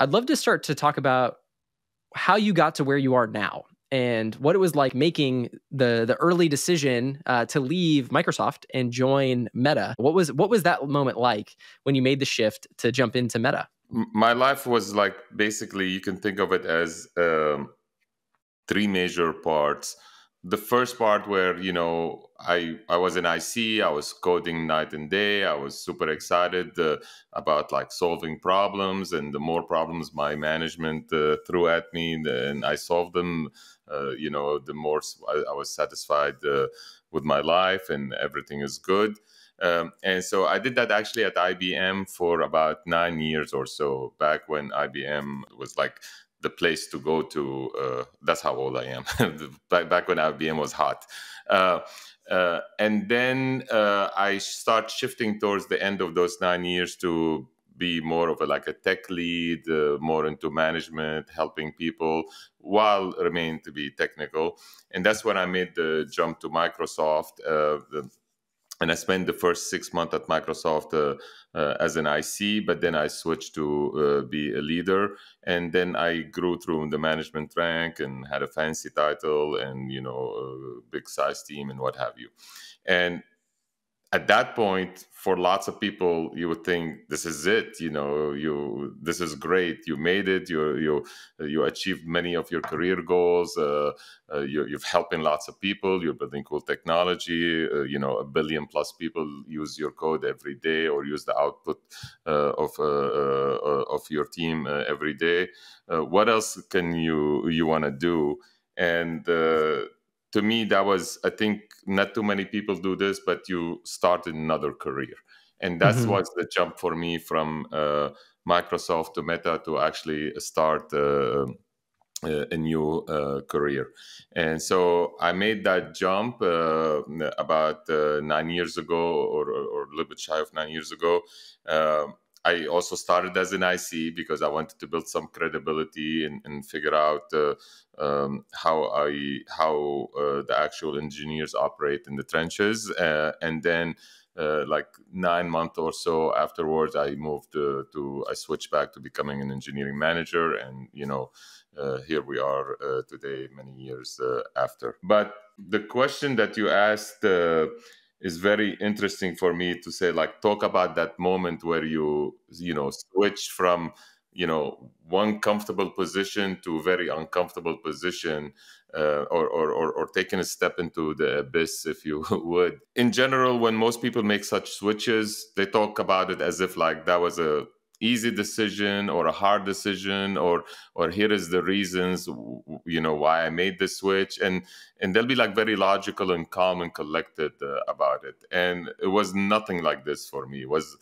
I'd love to start to talk about how you got to where you are now and what it was like making the early decision to leave Microsoft and join Meta. What was that moment like when you made the shift to jump into Meta? My life was like, basically, you can think of it as three major parts. The first part where, I was in IC, I was coding night and day. I was super excited about like solving problems, and the more problems my management threw at me and I solved them, the more I was satisfied with my life and everything is good. And so I did that actually at IBM for about 9 years or so, back when IBM was like the place to go to. That's how old I am. back when IBM was hot. And then I start shifting towards the end of those 9 years to be more of like a tech lead, more into management, helping people while remaining to be technical. And that's when I made the jump to Microsoft. And I spent the first 6 months at Microsoft as an IC, but then I switched to be a leader. And then I grew through the management rank and had a fancy title and, a big size team and what have you. And at that point, for lots of people, you would think this is it. This is great. You made it. You achieved many of your career goals. You've helping lots of people. You're building cool technology. 1 billion plus people use your code every day or use the output of your team every day. What else can you want to do? And to me, that was, I think, not too many people do this, but you start another career. And that's was the jump for me from Microsoft to Meta to actually start a new career. And so I made that jump about 9 years ago, or a little bit shy of 9 years ago. I also started as an IC because I wanted to build some credibility and figure out how the actual engineers operate in the trenches. And then like 9 months or so afterwards, I moved I switched back to becoming an engineering manager. And, here we are today, many years after. But the question that you asked is very interesting for me to say, like, talk about that moment where you switch from, one comfortable position to a very uncomfortable position, or taking a step into the abyss, if you would. In general, when most people make such switches, they talk about it as if like that was a easy decision or a hard decision, or here is the reasons why I made the switch, and they'll be like very logical and calm and collected about it. And it was nothing like this for me. It was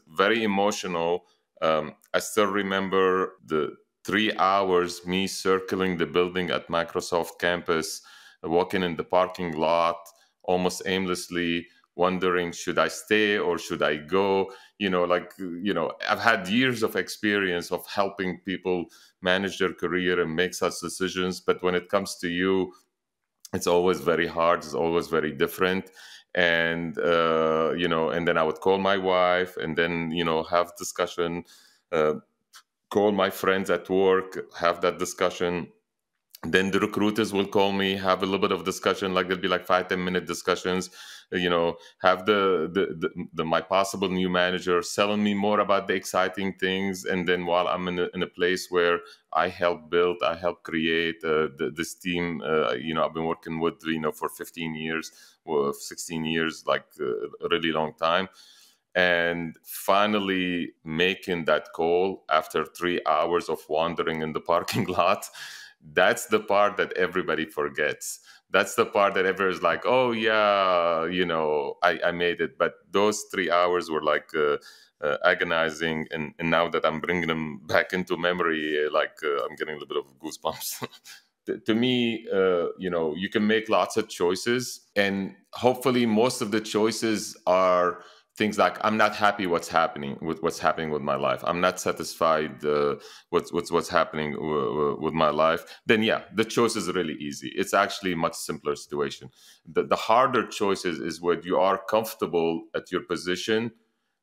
very emotional. I still remember the 3 hours me circling the building at Microsoft campus, walking in the parking lot almost aimlessly, wondering, should I stay or should I go? I've had years of experience of helping people manage their career and make such decisions. But when it comes to you, it's always very hard. It's always very different. And, and then I would call my wife and then, have discussion, call my friends at work, have that discussion. Then the recruiters will call me, have a little bit of discussion, like there'll be like 5-10 minute discussions, have the my possible new manager selling me more about the exciting things. And then while I'm in a place where I help build, I help create this team, I've been working with, for 15 years or 16 years, like a really long time. And finally making that call after 3 hours of wandering in the parking lot, that's the part that everybody forgets. That's the part that everyone's like, oh yeah, I made it. But those 3 hours were like agonizing. And now that I'm bringing them back into memory, I'm getting a little bit of goosebumps. To me, you can make lots of choices, and hopefully most of the choices are things like, I'm not happy what's happening with my life. I'm not satisfied what's happening with my life. Then yeah, the choice is really easy. It's actually a much simpler situation. The harder choices is when you are comfortable at your position,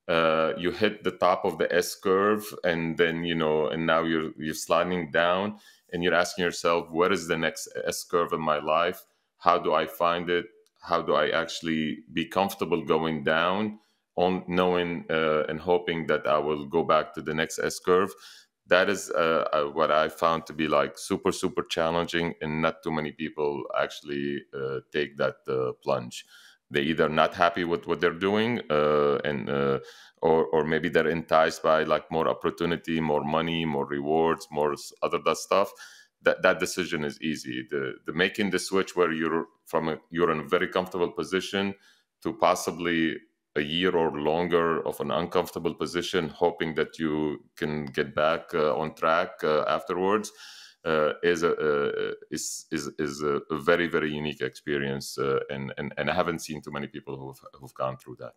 you hit the top of the S curve, and then and now you're sliding down, and you're asking yourself, what is the next S curve in my life? How do I find it? How do I actually be comfortable going down, on knowing and hoping that I will go back to the next S curve? That is what I found to be like super, super challenging, and not too many people actually take that plunge. They either not happy with what they're doing, and or maybe they're enticed by like more opportunity, more money, more rewards, more other that stuff. That decision is easy. The making the switch where you're in a very comfortable position to possibly a year or longer of an uncomfortable position, hoping that you can get back on track afterwards, is a very, very unique experience, and I haven't seen too many people who've gone through that.